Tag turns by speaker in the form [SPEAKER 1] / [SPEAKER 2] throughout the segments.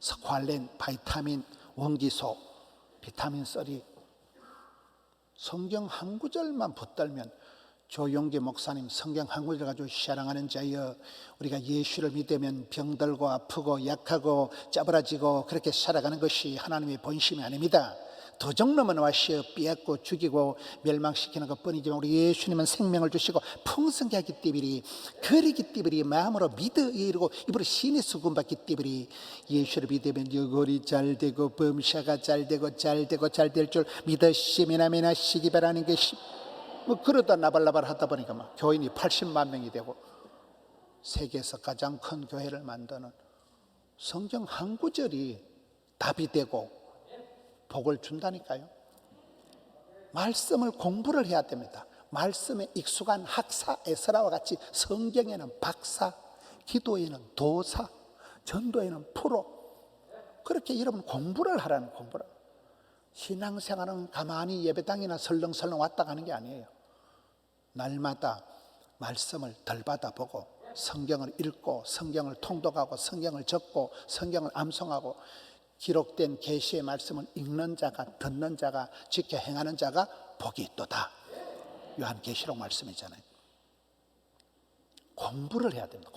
[SPEAKER 1] 스ኳ알린, 바이타민, 원기소, 비타민 C. 성경 한 구절만 붙들면 조용기 목사님 성경 한 구절 가지고 사랑하는 자여, 우리가 예수를 믿으면 병들고 아프고 약하고 짜부라지고 그렇게 살아가는 것이 하나님의 본심이 아닙니다. 도적놈은 와시어 삐약고 죽이고 멸망시키는 것뿐이지만 우리 예수님은 생명을 주시고 풍성케 하기 때문에, 그리기 때문에 마음으로 믿어 이르고 입으로 신의 수금 받기 때문에 예수를 믿으면 여골이 잘되고 범사가 잘되고 잘되고 잘될 줄 믿으시면 아멘 하시기 바라는 것이, 그러다 나발나발 하다 보니까 막 교인이 80만 명이 되고 세계에서 가장 큰 교회를 만드는, 성경 한 구절이 답이 되고 복을 준다니까요. 말씀을 공부를 해야 됩니다. 말씀에 익숙한 학사 에스라와 같이 성경에는 박사, 기도에는 도사, 전도에는 프로, 그렇게 여러분 공부를 하라는, 공부를. 신앙생활은 가만히 예배당이나 설렁설렁 왔다 가는 게 아니에요. 날마다 말씀을 덜 받아보고 성경을 읽고 성경을 통독하고 성경을 적고 성경을 암송하고, 기록된 계시의 말씀을 읽는 자가, 듣는 자가, 지켜 행하는 자가 복이 있도다. 요한계시록 말씀이잖아요. 공부를 해야 됩니다.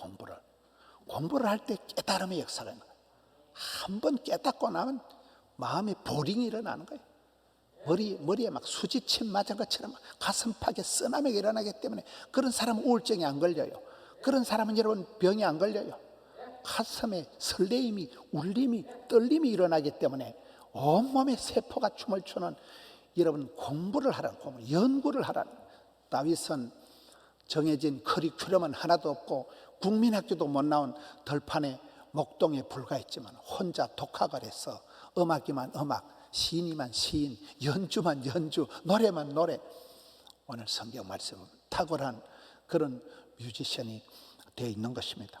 [SPEAKER 1] 공부를 할 때 깨달음의 역사가 있는 거예요. 한번 깨닫고 나면 마음에 보링이 일어나는 거예요. 머리에 막 수지침 맞은 것처럼 가슴팍에 쓰나미가 일어나기 때문에 그런 사람은 우울증이 안 걸려요. 그런 사람은 여러분 병이 안 걸려요. 가슴에 설레임이, 울림이, 떨림이 일어나기 때문에 온몸의 세포가 춤을 추는, 여러분 공부를 하라는, 공부, 연구를 하라는. 다윗은 정해진 커리큘럼은 하나도 없고 국민학교도 못 나온 덜판에 목동에 불과했지만 혼자 독학을 해서 음악이만 음악, 시인이만 시인, 연주만 연주, 노래만 노래. 오늘 성경 말씀은 탁월한 그런 뮤지션이 되어 있는 것입니다.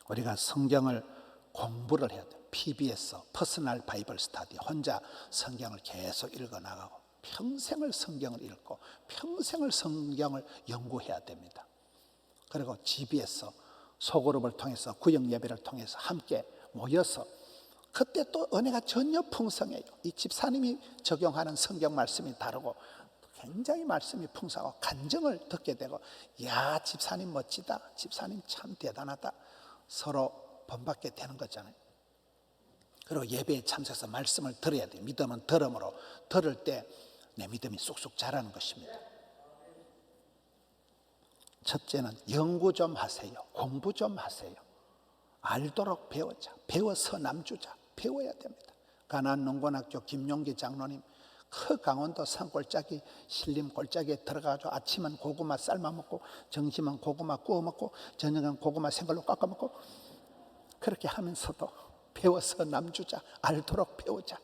[SPEAKER 1] 우리가 성경을 공부를 해야 돼요. PBS, 퍼스널 바이블 스터디, 혼자 성경을 계속 읽어나가고 평생을 성경을 읽고 평생을 성경을 연구해야 됩니다. 그리고 GBS, 소그룹을 통해서 구역 예배를 통해서 함께 모여서, 그때 또 은혜가 전혀 풍성해요. 이 집사님이 적용하는 성경 말씀이 다르고 굉장히 말씀이 풍성하고 간증을 듣게 되고, 야 집사님 멋지다, 집사님 참 대단하다, 서로 본받게 되는 거잖아요. 그리고 예배에 참석해서 말씀을 들어야 돼요. 믿음은 들음으로, 들을 때 내 믿음이 쑥쑥 자라는 것입니다. 첫째는 연구 좀 하세요. 공부 좀 하세요. 알도록 배우자. 배워서 남주자. 배워야 됩니다. 가나안농곤학교 김용기 장로님, 그 강원도 산골짜기 신림 골짜기에 들어가서 아침은 고구마 삶아 먹고 점심은 고구마 구워 먹고 저녁은 고구마 생걸로 깎아 먹고, 그렇게 하면서도 배워서 남주자. 알도록 배우자.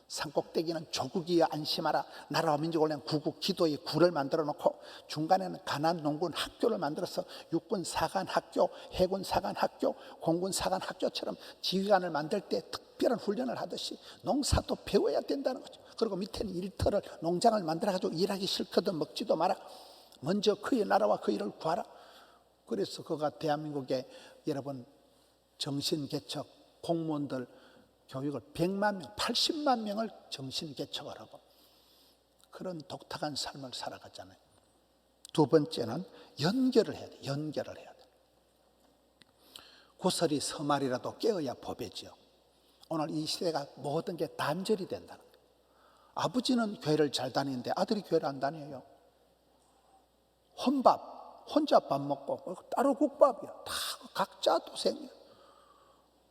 [SPEAKER 1] 산꼭대기는 조국이여 안심하라, 나라와 민족을 위한 구국 기도의 구를 만들어 놓고, 중간에는 가나안 농군 학교를 만들어서 육군 사관 학교, 해군 사관 학교, 공군 사관 학교처럼 지휘관을 만들 때 특별한 훈련을 하듯이 농사도 배워야 된다는 거죠. 그리고 밑에는 일터를, 농장을 만들어가지고 일하기 싫거든 먹지도 마라. 먼저 그의 나라와 그 일을 구하라. 그래서 그가 대한민국에 여러분 정신개척 공무원들 교육을 100만 명, 80만 명을 정신개척을 하고 그런 독특한 삶을 살아갔잖아요. 두 번째는 연결을 해야 돼. 연결을 해야 돼. 구설이 서말이라도 깨어야 법이지요. 오늘 이 시대가 모든 게 단절이 된다는 거예요. 아버지는 교회를 잘 다니는데 아들이 교회를 안 다녀요. 혼밥, 혼자 밥 먹고 따로 국밥이야. 다 각자 도생이야.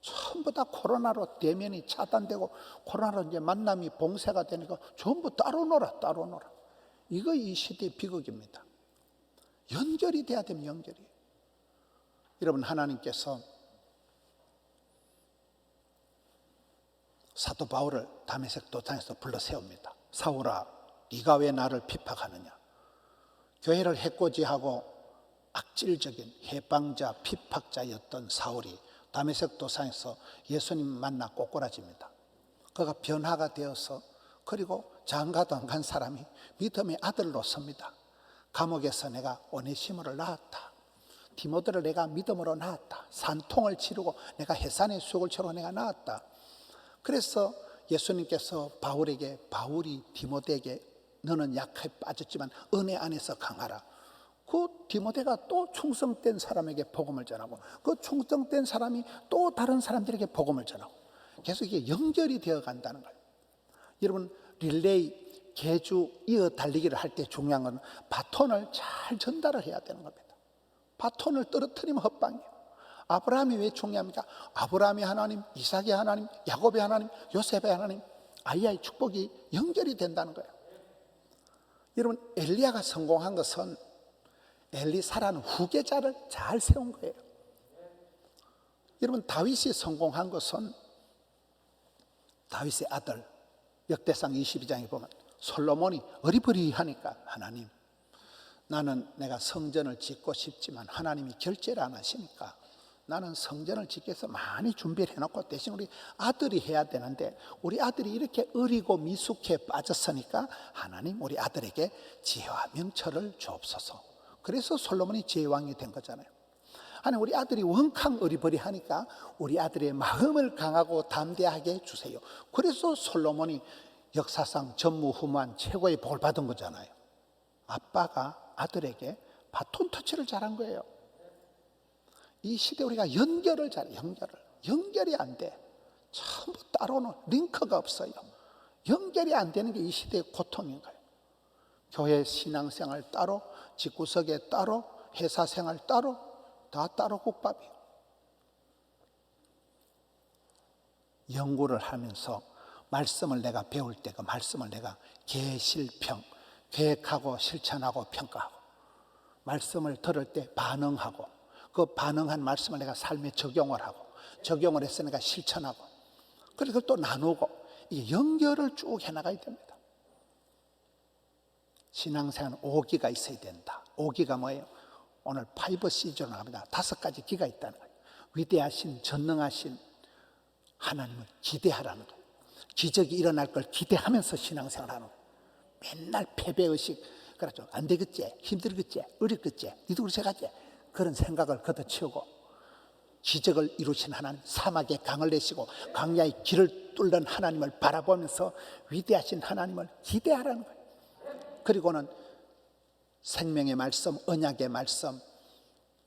[SPEAKER 1] 전부 다 코로나로 대면이 차단되고 코로나로 이제 만남이 봉쇄가 되니까 전부 따로 놀아, 따로 놀아. 이거 이 시대의 비극입니다. 연결이 돼야 됩니다. 연결이. 여러분, 하나님께서 사도 바울을 다메섹 도상에서 불러 세웁니다. 사울아, 네가 왜 나를 핍박하느냐. 교회를 해코지하고 악질적인 해방자, 핍박자였던 사울이 다메섹 도상에서 예수님 만나 꼬꾸라집니다. 그가 변화가 되어서, 그리고 장가도 안 간 사람이 믿음의 아들로 섭니다. 감옥에서 내가 오네시모를 낳았다. 디모데를 내가 믿음으로 낳았다. 산통을 치르고 내가 해산의 수욕을 치르고 내가 낳았다. 그래서 예수님께서 바울이 디모데에게 너는 약해 빠졌지만 은혜 안에서 강하라. 그 디모데가 또 충성된 사람에게 복음을 전하고 그 충성된 사람이 또 다른 사람들에게 복음을 전하고 계속 이게 연결이 되어 간다는 거예요. 여러분 릴레이 계주 이어 달리기를 할 때 중요한 건 바톤을 잘 전달을 해야 되는 겁니다. 바톤을 떨어뜨리면 헛방이에요. 아브라함이 왜 중요합니까? 아브라함의 하나님, 이삭의 하나님, 야곱의 하나님, 요셉의 하나님, 아이야의 축복이 연결이 된다는 거예요. 여러분 엘리야가 성공한 것은 엘리사라는 후계자를 잘 세운 거예요. 여러분 다윗이 성공한 것은 다윗의 아들 역대상 22장에 보면 솔로몬이 어리버리하니까 하나님 나는 내가 성전을 짓고 싶지만 하나님이 결제를 안 하시니까 나는 성전을 짓기 위해서 많이 준비를 해놓고 대신 우리 아들이 해야 되는데 우리 아들이 이렇게 어리고 미숙해 빠졌으니까 하나님 우리 아들에게 지혜와 명철을 주옵소서. 그래서 솔로몬이 제왕이 된 거잖아요. 아니 우리 아들이 원캉 어리버리하니까 우리 아들의 마음을 강하고 담대하게 해주세요. 그래서 솔로몬이 역사상 전무후무한 최고의 복을 받은 거잖아요. 아빠가 아들에게 바톤 터치를 잘한 거예요. 이 시대에 우리가 연결을 잘해. 연결이 안 돼. 전부 따로는 링크가 없어요. 연결이 안 되는 게 이 시대의 고통인 거예요. 교회 신앙생활 따로, 집구석에 따로, 회사생활 따로, 다 따로 국밥이에요. 연구를 하면서 말씀을 내가 배울 때 그 말씀을 내가 계실평, 계획하고 실천하고 평가하고 말씀을 들을 때 반응하고 그 반응한 말씀을 내가 삶에 적용을 하고 적용을 해서 내가 실천하고 그리고 또 나누고 이게 연결을 쭉 해나가야 됩니다. 신앙생활은 5기가 있어야 된다. 5기가 뭐예요? 오늘 5C로 나갑니다. 5가지 기가 있다는 거예요. 위대하신 전능하신 하나님을 기대하라는 거예요. 기적이 일어날 걸 기대하면서 신앙생활하는 거예요. 맨날 패배의식, 그렇죠. 안 되겠지, 힘들겠지, 어렵겠지, 니도 그렇게 하지. 그런 생각을 걷어치우고 기적을 이루신 하나님, 사막에 강을 내시고 광야의 길을 뚫는 하나님을 바라보면서 위대하신 하나님을 기대하라는 거예요. 그리고는 생명의 말씀, 언약의 말씀,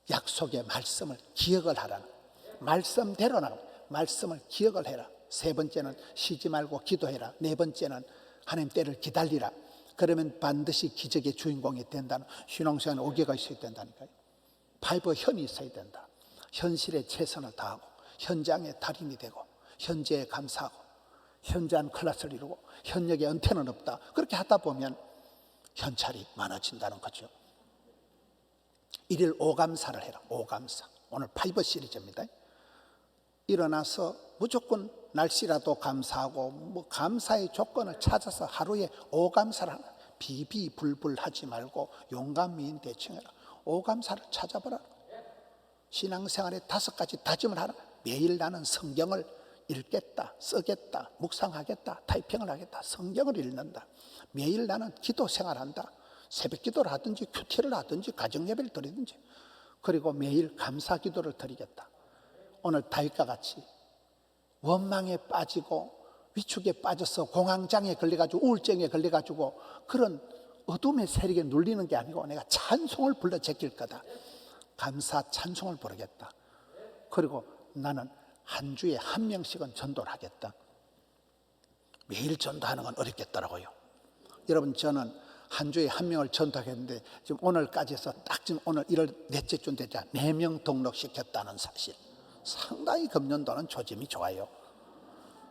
[SPEAKER 1] 약속의 말씀을 기억을 하라는 거예요. 말씀대로 나가고 말씀을 기억을 해라. 3번째는 쉬지 말고 기도해라. 4번째는 하나님 때를 기다리라. 그러면 반드시 기적의 주인공이 된다는 신앙생활 5개가 있어야 된다니까요. 5 현이 있어야 된다. 현실에 최선을 다하고 현장의 달인이 되고 현재에 감사하고 현저한 클래스를 이루고 현역에 은퇴는 없다. 그렇게 하다 보면 현찰이 많아진다는 거죠. 1일 5감사를 해라. 5감사. 오늘 5 시리즈입니다. 일어나서 무조건 날씨라도 감사하고 뭐 감사의 조건을 찾아서 하루에 5감사를 하라. 비비불불하지 말고 용감미인 대충해라. 5감사를 찾아보라. 신앙생활에 5가지 다짐을 하라. 매일 나는 성경을 읽겠다, 쓰겠다, 묵상하겠다, 타이핑을 하겠다, 성경을 읽는다. 매일 나는 기도 생활한다. 새벽 기도를 하든지 큐티를 하든지 가정예배를 드리든지 그리고 매일 감사 기도를 드리겠다. 오늘 다윗과 같이 원망에 빠지고 위축에 빠져서 공황장애에 걸려가지고 우울증에 걸려가지고 그런 어둠의 세력에 눌리는 게 아니고 내가 찬송을 불러 제낄 거다. 감사 찬송을 부르겠다. 그리고 나는 한 주에 1명씩은 전도를 하겠다. 매일 전도하는 건 어렵겠더라고요. 여러분 저는 한 주에 1명을 전도하겠는데 지금 오늘까지 해서 딱 지금 오늘 1월 넷째 주 되자 4명 등록시켰다는 사실. 상당히 금년도는 조짐이 좋아요.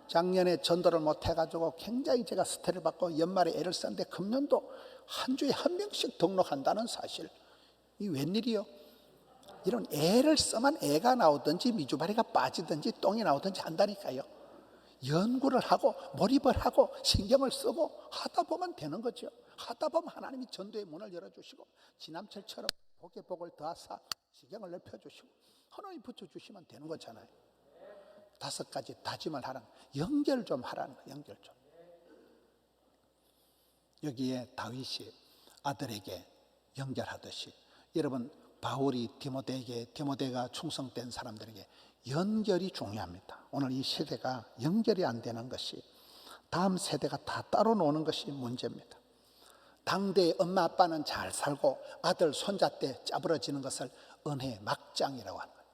[SPEAKER 1] 작년에 전도를 못해가지고 굉장히 제가 스트레스를 받고 연말에 애를 썼는데 금년도 한 주에 1명씩 등록한다는 사실. 이 웬일이요? 이런 애를 써만 애가 나오든지 미주바리가 빠지든지 똥이 나오든지 한다니까요. 연구를 하고 몰입을 하고 신경을 쓰고 하다 보면 되는 거죠. 하다 보면 하나님이 전도의 문을 열어주시고 지남철처럼 복에 복을 더하사 지경을 넓혀주시고 하나님 붙여주시면 되는 거잖아요. 5가지 다짐을 하라는, 연결 좀 하라는 거예요. 연결 좀. 여기에 다윗이 아들에게 연결하듯이 여러분 바울이 디모데에게, 디모데가 충성된 사람들에게 연결이 중요합니다. 오늘 이 시대가 연결이 안 되는 것이, 다음 세대가 다 따로 노는 것이 문제입니다. 당대의 엄마 아빠는 잘 살고 아들 손자 때 짜부러지는 것을 은혜의 막장이라고 하는 거예요.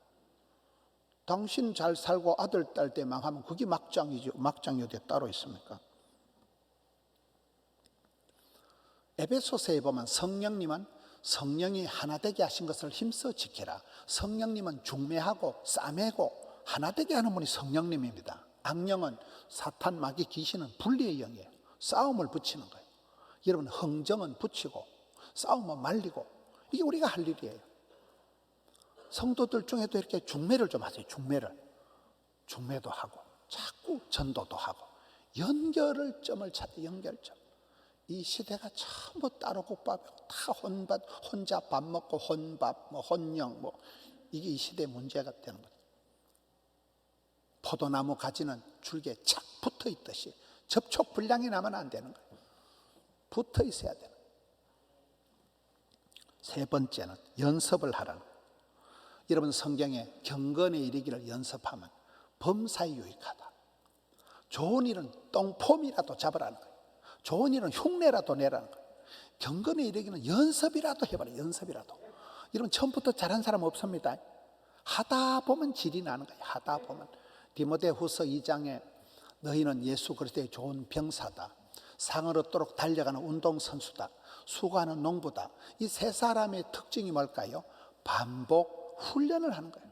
[SPEAKER 1] 당신 잘 살고 아들 딸 때 망하면 그게 막장이죠. 막장이 어디 따로 있습니까? 에베소서에 보면 성령이 하나 되게 하신 것을 힘써 지키라. 성령님은 중매하고 싸매고 하나 되게 하는 분이 성령님입니다. 악령은 사탄, 마귀, 귀신은 분리의 영이에요. 싸움을 붙이는 거예요. 여러분, 흥정은 붙이고 싸움은 말리고, 이게 우리가 할 일이에요. 성도들 중에도 이렇게 중매를 좀 하세요. 중매도 하고 자꾸 전도도 하고 연결을 점을 찾아. 연결점. 이 시대가 전부 따로 국밥이고 다 혼자 밥 먹고 혼밥, 혼영, 이게 이 시대의 문제가 되는 거죠. 포도나무 가지는 줄기에 착 붙어 있듯이 접촉 불량이 나면 안 되는 거예요. 붙어 있어야 되는 거예요. 세 번째는 연습을 하라는 거예요. 여러분, 성경에 경건에 이르기를 연습하면 범사에 유익하다. 좋은 일은 똥폼이라도 잡으라는 거예요. 좋은 일은 흉내라도 내라는 거예요. 경건에 이르기는 연습이라도 해봐라. 연습이라도. 여러분, 처음부터 잘한 사람 없습니다. 하다 보면 질이 나는 거예요. 하다 보면. 디모데후서 2장에 너희는 예수 그리스도의 좋은 병사다, 상을 얻도록 달려가는 운동선수다, 수고하는 농부다. 이 세 사람의 특징이 뭘까요? 반복 훈련을 하는 거예요.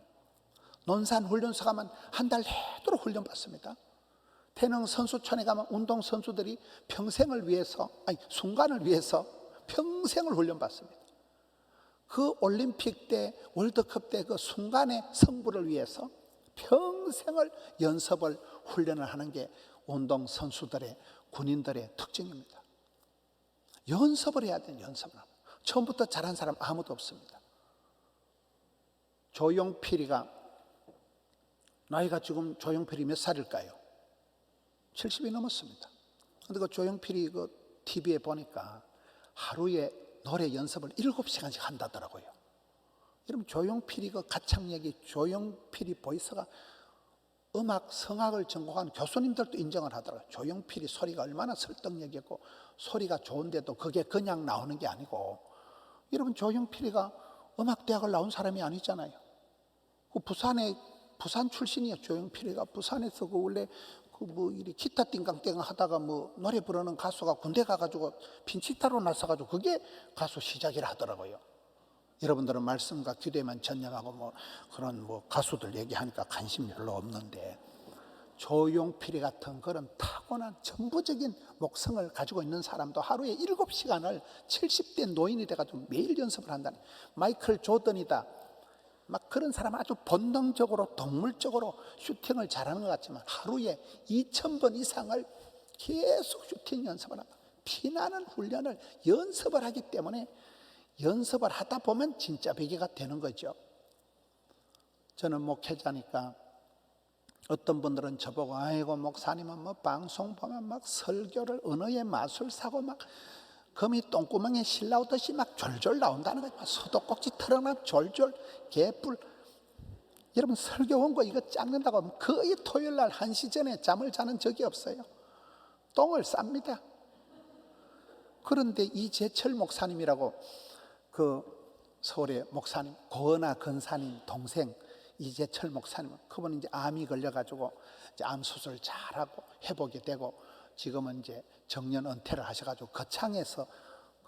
[SPEAKER 1] 논산 훈련소 가면 한 달 내도록 훈련 받습니다. 태릉 선수촌에 가면 운동선수들이 평생을 위해서, 순간을 위해서 평생을 훈련받습니다. 그 올림픽 때, 월드컵 때 그 순간의 승부를 위해서 평생을 연습을, 훈련을 하는 게 운동선수들의, 군인들의 특징입니다. 연습을 해야 돼요. 연습을. 처음부터 잘한 사람 아무도 없습니다. 조용필이가, 나이가 지금 조용필이 몇 살일까요? 70이 넘었습니다. 그런데 그 조용필이 그 TV에 보니까 하루에 노래 연습을 7시간씩 한다더라고요. 여러분, 조용필이 그 가창력이, 조용필이 보이스가 음악, 성악을 전공한 교수님들도 인정을 하더라고요. 조용필이 소리가 얼마나 설득력이 있고 소리가 좋은데도 그게 그냥 나오는 게 아니고, 여러분, 조용필이가 음악대학을 나온 사람이 아니잖아요. 그 부산 출신이에요. 조용필이가 부산에서 그 원래 이리 기타 띵강띵강 하다가 노래 부르는 가수가 군대 가가지고 빈치타로 나서가지고 그게 가수 시작이라 하더라고요. 여러분들은 말씀과 기도에만 전념하고 그런 가수들 얘기하니까 관심 별로 없는데, 조용필이 같은 그런 타고난 전부적인 목성을 가지고 있는 사람도 하루에 7시간을 70대 노인이 돼가지고 매일 연습을 한다는, 마이클 조던이다, 막 그런 사람 아주 본능적으로 동물적으로 슈팅을 잘하는 것 같지만 하루에 2000번 이상을 계속 슈팅 연습을 한다. 피나는 훈련을 연습을 하기 때문에 연습을 하다 보면 진짜 베개가 되는 거죠. 저는 목회자니까 어떤 분들은 저보고, 아이고 목사님은 방송 보면 막 설교를 언어의 마술사고 막 금이 똥구멍에 실 나오듯이 막 졸졸 나온다는 거예요. 수도꼭지 털어놔 졸졸 개뿔. 여러분, 설교 원고 이거 짰는다고 하면 거의 토요일 날 1시 전에 잠을 자는 적이 없어요. 똥을 쌉니다. 그런데 이재철 목사님이라고, 그 서울의 목사님, 고은아 근사님 동생 이재철 목사님, 그분은 이제 암이 걸려가지고 이제 암 수술 잘하고 회복이 되고 지금은 이제 정년 은퇴를 하셔가지고 거창에서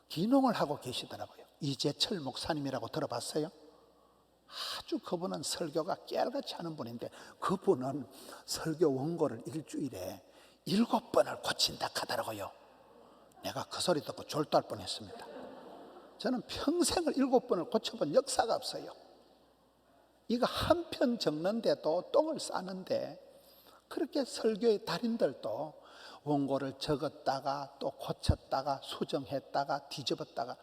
[SPEAKER 1] 기농을 하고 계시더라고요. 이재철 목사님이라고 들어봤어요? 아주 그분은 설교가 깨알같이 하는 분인데, 그분은 설교 원고를 일주일에 7번을 고친다 하더라고요. 내가 그 소리 듣고 졸도할 뻔했습니다. 저는 평생을 7번을 고쳐본 역사가 없어요. 이거 한 편 적는데도 똥을 싸는데, 그렇게 설교의 달인들도 원고를 적었다가 또 고쳤다가 수정했다가 뒤집었다가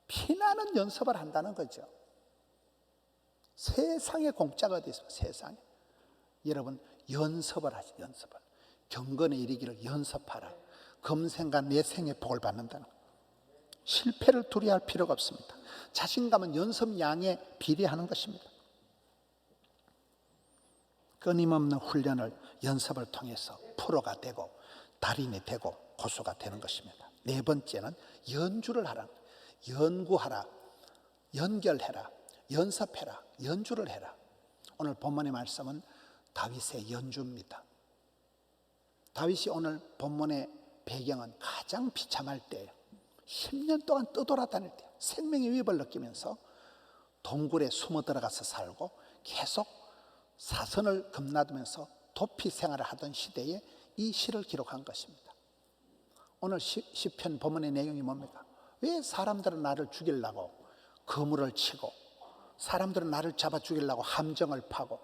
[SPEAKER 1] 피나는 연습을 한다는 거죠. 세상에 공짜가 어디 있어요? 세상에. 여러분, 연습을 하시. 연습을. 경건에 이르기를 연습하라. 금생과 내생의 복을 받는다는 거예요. 실패를 두려워할 필요가 없습니다. 자신감은 연습량에 비례하는 것입니다. 끊임없는 훈련을 연습을 통해서 프로가 되고 달인이 되고 고수가 되는 것입니다. 네 번째는 연주를 하라. 연구하라, 연결해라, 연습해라, 연주를 해라. 오늘 본문의 말씀은 다윗의 연주입니다. 다윗이 오늘 본문의 배경은 가장 비참할 때예요. 10년 동안 떠돌아다닐 때 생명의 위협을 느끼면서 동굴에 숨어 들어가서 살고 계속 사선을 금나두면서 도피 생활을 하던 시대에 이 시를 기록한 것입니다. 오늘 시편 본문의 내용이 뭡니까? 왜 사람들은 나를 죽이려고 그물을 치고, 사람들은 나를 잡아 죽이려고 함정을 파고,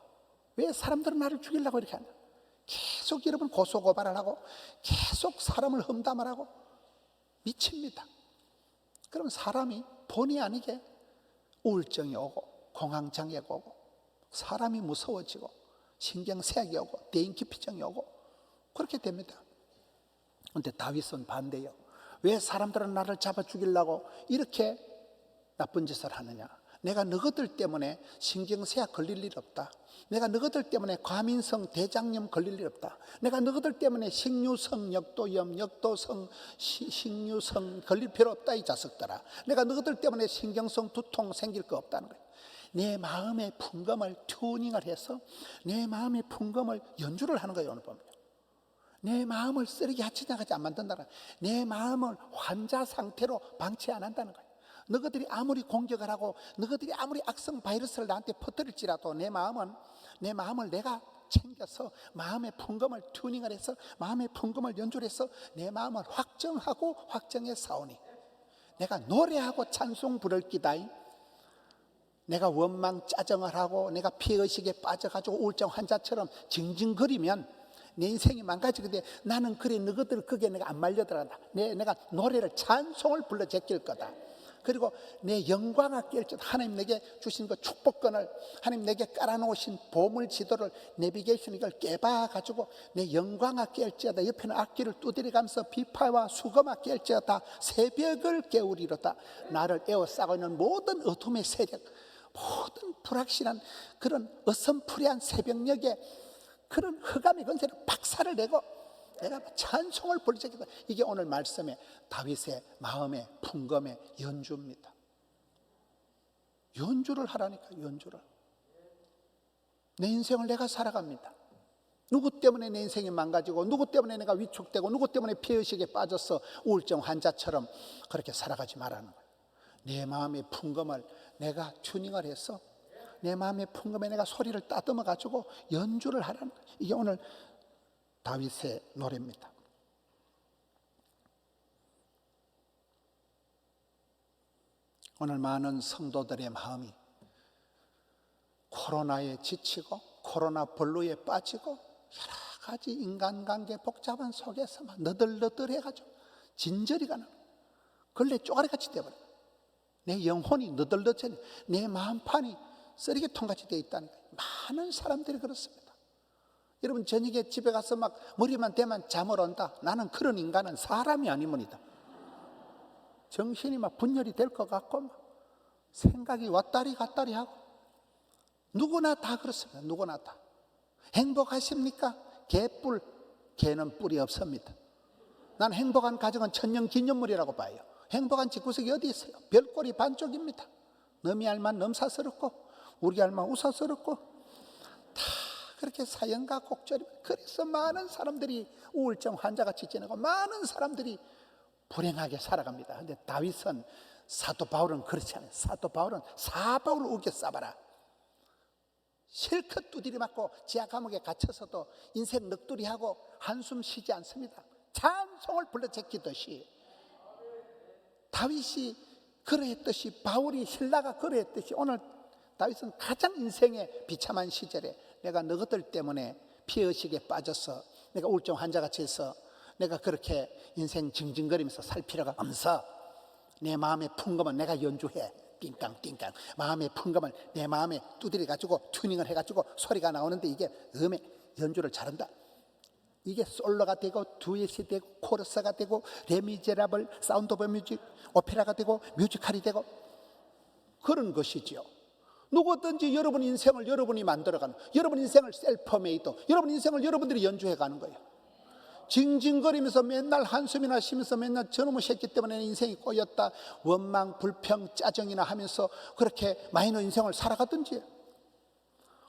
[SPEAKER 1] 왜 사람들은 나를 죽이려고 이렇게 하냐? 계속 여러분 고소고발을 하고 계속 사람을 험담을 하고 미칩니다. 그럼 사람이 본의 아니게 우울증이 오고 공황장애가 오고 사람이 무서워지고 신경쇠약이 오고 대인기피증이 오고 그렇게 됩니다. 그런데 다윗은 반대요. 왜 사람들은 나를 잡아 죽이려고 이렇게 나쁜 짓을 하느냐? 내가 너희들 때문에 신경쇠약 걸릴 일 없다. 내가 너희들 때문에 과민성 대장염 걸릴 일 없다. 내가 너희들 때문에 식류성 역도염, 역도성 식류성 걸릴 필요 없다. 이 자식들아, 내가 너희들 때문에 신경성 두통 생길 거 없다는 거예요. 내 마음의 풍금을 튜닝을 해서 내 마음의 풍금을 연주를 하는 거예요. 오늘 보면 내 마음을 쓰레기 하치나가지 안 만든다는 거예요. 내 마음을 환자 상태로 방치 안 한다는 거예요. 너희들이 아무리 공격을 하고 너희들이 아무리 악성 바이러스를 나한테 퍼뜨릴지라도 내 마음을 내가 챙겨서 마음의 풍금을 튜닝을 해서 마음의 풍금을 연주를 해서 내 마음을 확정하고 확정해 싸우니 내가 노래하고 찬송 부를 기다이. 내가 원망 짜증을 하고 내가 피해의식에 빠져가지고 우울증 환자처럼 징징거리면 내 인생이 망가지거든. 나는 그래 너희들 그게 내가 안 말려들어간다. 내가 노래를 찬송을 불러 제낄 거다. 그리고 내 영광을 깰 줄 하나님 내게 주신 그 축복권을 하나님 내게 깔아놓으신 보물 지도를 내비게이션 이걸 깨봐가지고 내 영광을 깰지어다. 옆에는 악기를 두드려가면서 비파와 수금을 깰지어다. 새벽을 깨우리로다. 나를 에워싸고 있는 모든 어둠의 세력, 모든 불확실한 그런 어슴푸레한 새벽녘에 그런 흑암의 권세를 박살을 내고 내가 찬송을 부르짖겠다. 이게 오늘 말씀의 다윗의 마음의 풍금의 연주입니다. 연주를 하라니까. 연주를. 내 인생을 내가 살아갑니다. 누구 때문에 내 인생이 망가지고 누구 때문에 내가 위축되고 누구 때문에 피해의식에 빠져서 우울증 환자처럼 그렇게 살아가지 말라는 거예요. 내 마음의 풍금을 내가 튜닝을 해서 내 마음의 풍금에 내가 소리를 따듬어 가지고 연주를 하라는 거예요. 이게 오늘 다윗의 노래입니다. 오늘 많은 성도들의 마음이 코로나에 지치고 코로나 블루에 빠지고 여러 가지 인간관계 복잡한 속에서 막 너덜너덜해가지고 진저리가 나는 걸레 쪼가리같이 돼버려요. 내 영혼이 너덜너덜해. 내 마음판이 쓰레기통같이 되어 있다는 거예요. 많은 사람들이 그렇습니다. 여러분 저녁에 집에 가서 막 머리만 대면 잠을 온다. 나는 그런 인간은 사람이 아니문이다. 정신이 막 분열이 될 것 같고 막 생각이 왔다리 갔다리 하고 누구나 다 그렇습니다. 누구나 다. 행복하십니까? 개는 뿔이 없습니다. 난 행복한 가정은 천년기념물이라고 봐요. 행복한 집구석이 어디 있어요? 별꼴이 반쪽입니다. 너미 알만 넘사스럽고 우리 알만 우사스럽고 다 그렇게 사연과 곡절이. 그래서 많은 사람들이 우울증 환자같이 지내고 많은 사람들이 불행하게 살아갑니다. 그런데 다윗은 사도 바울은 그렇지 않아요. 사도 바울은 사바울을 우겨 싸봐라. 실컷 두드리 맞고 지하 감옥에 갇혀서도 인생 넋두리하고 한숨 쉬지 않습니다. 찬송을 불러 제끼듯이 다윗이 그러했듯이 바울이 신라가 그러했듯이 오늘 다윗은 가장 인생의 비참한 시절에 내가 너희들 때문에 피해의식에 빠져서 내가 우울증 환자같이 해서 내가 그렇게 인생 징징거리면서 살 필요가 없어. 내 마음의 풍금은 내가 연주해. 띵깡띵깡 마음의 풍금을 내 마음에 두드려 가지고 튜닝을 해가지고 소리가 나오는데 이게 음의 연주를 잘한다. 이게 솔로가 되고 듀엣이 되고 코러스가 되고 레미제라블, 사운드 오브 뮤직, 오페라가 되고 뮤지컬이 되고 그런 것이지요. 누구든지 여러분 인생을 여러분이 만들어가는, 여러분 인생을 셀프메이드, 여러분 인생을 여러분들이 연주해가는 거예요. 징징거리면서 맨날 한숨이나 쉬면서 맨날 저놈의 새끼 때문에 인생이 꼬였다, 원망, 불평, 짜증이나 하면서 그렇게 마이너 인생을 살아가든지,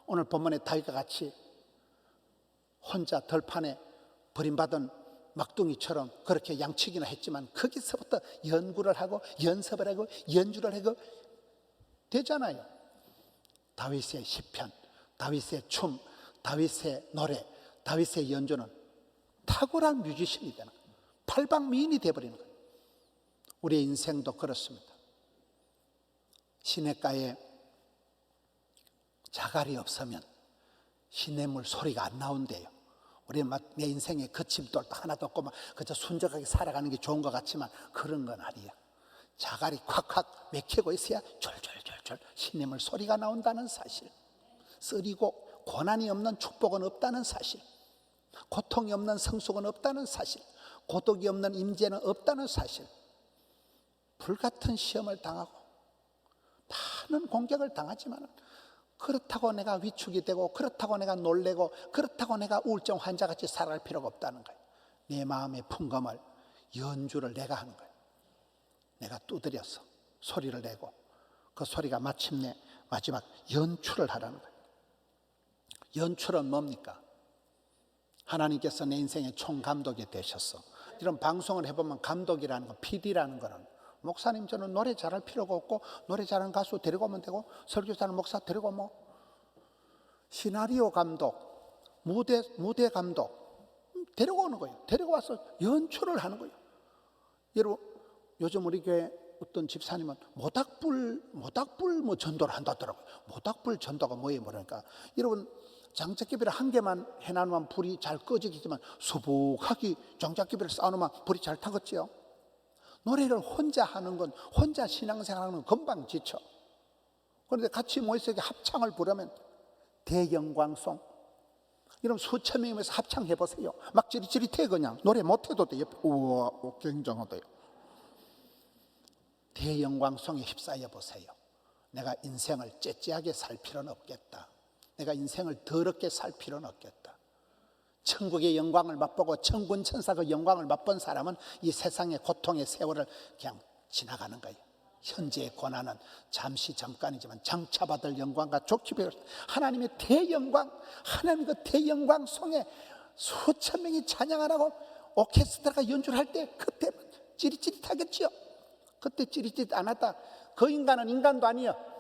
[SPEAKER 1] 오늘 본문의 다윗과 같이 혼자 들판에 버림받은 막둥이처럼 그렇게 양치기나 했지만 거기서부터 연구를 하고 연습을 하고 연주를 하고 되잖아요. 다윗의 시편, 다윗의 춤, 다윗의 노래, 다윗의 연주는 탁월한 뮤지션이 되는 거예요. 팔방미인이 되어버리는 거예요. 우리의 인생도 그렇습니다. 시냇가에 자갈이 없으면 시냇물 소리가 안 나온대요. 우리는 막 내 인생에 거침돌 하나도 없고 막 그저 순적하게 살아가는 게 좋은 것 같지만 그런 건 아니에요. 자갈이 콱콱 맥히고 있어야 졸졸졸졸 시냇물 소리가 나온다는 사실, 쓰리고 고난이 없는 축복은 없다는 사실, 고통이 없는 성숙은 없다는 사실, 고독이 없는 임재는 없다는 사실, 불같은 시험을 당하고 많은 공격을 당하지만 그렇다고 내가 위축이 되고 그렇다고 내가 놀래고 그렇다고 내가 우울증 환자같이 살아갈 필요가 없다는 거예요. 내 마음의 풍금을, 연주를 내가 하는 거예요. 내가 두드려서 소리를 내고 그 소리가 마침내 마지막 연출을 하라는 거예요. 연출은 뭡니까? 하나님께서 내 인생의 총감독이 되셨어. 이런 방송을 해보면 감독이라는 거, PD라는 거는 목사님 저는 노래 잘할 필요가 없고 노래 잘하는 가수 데리고 오면 되고 설교 잘하는 목사 데리고 오면, 시나리오 감독, 무대 감독 데리고 오는 거예요. 데리고 와서 연출을 하는 거예요. 여러분 요즘 우리 교회 어떤 집사님은 모닥불 뭐 전도를 한다더라고요. 모닥불 전도가 뭐예요? 그러니까 여러분 장작개비를 한 개만 해놔놓으면 불이 잘 꺼지겠지만 수북하게 장작개비를 쌓아놓으면 불이 잘 타겠지요. 노래를 혼자 하는 건, 혼자 신앙생활하는 건 금방 지쳐. 그런데 같이 모여서 합창을 부르면 대영광송, 여러분 수천 명이 모여서 합창해 보세요. 막 찌릿찌릿해. 그냥 노래 못해도 돼요. 우와 굉장하대요. 대영광송에 휩싸여 보세요. 내가 인생을 째째하게 살 필요는 없겠다. 내가 인생을 더럽게 살 필요는 없겠다. 천국의 영광을 맛보고 천군 천사의 영광을 맛본 사람은 이 세상의 고통의 세월을 그냥 지나가는 거예요. 현재의 고난은 잠시 잠깐이지만 장차 받을 영광과 좋게 배울 하나님의 대영광, 하나님의 그 대영광 송에 수천 명이 찬양하라고 오케스트라가 연주를 할 때 그때 찌릿찌릿하겠죠. 그때 찌릿찌릿 안 하다 그 인간은 인간도 아니에요.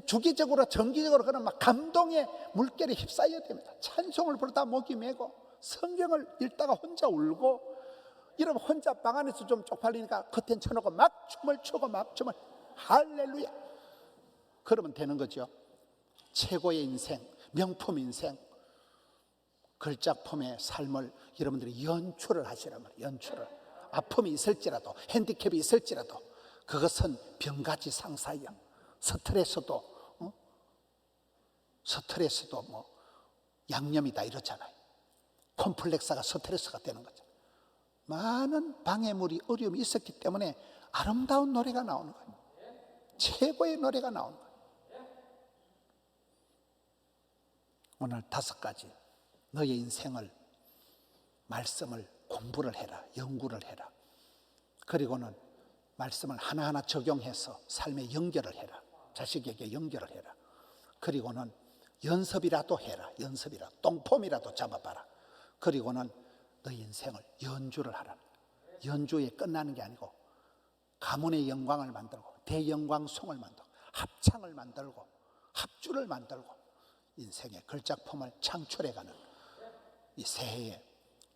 [SPEAKER 1] 주기적으로 정기적으로 그런 막 감동의 물결에 휩싸여야 됩니다. 찬송을 부르다 목이 메고 성경을 읽다가 혼자 울고, 여러분 혼자 방 안에서 좀 쪽팔리니까 커튼 쳐놓고 막 춤을 추고 막 춤을 할렐루야 그러면 되는 거죠. 최고의 인생, 명품 인생, 걸작품의 삶을 여러분들이 연출을 하시란 말이에요. 연출을. 아픔이 있을지라도 핸디캡이 있을지라도 그것은 병가지 상사예요. 스트레스도 뭐 양념이다 이러잖아요. 콤플렉스가 스트레스가 되는 거죠. 많은 방해물이, 어려움이 있었기 때문에 아름다운 노래가 나오는 거예요. 최고의 노래가 나오는 거예요. 오늘 5가지 너의 인생을, 말씀을 공부를 해라, 연구를 해라. 그리고는 말씀을 하나하나 적용해서 삶에 연결을 해라. 자식에게 연결을 해라. 그리고는 연습이라도 해라. 연습이라도 똥폼이라도 잡아봐라. 그리고는 너 인생을 연주를 하라. 연주에 끝나는 게 아니고 가문의 영광을 만들고 대영광송을 만들고 합창을 만들고 합주를 만들고 인생의 걸작품을 창출해가는 이 새해에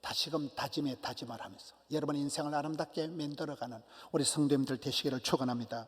[SPEAKER 1] 다시금 다짐에 다짐을 하면서 여러분 인생을 아름답게 만들어가는 우리 성도님들 되시기를 축원합니다.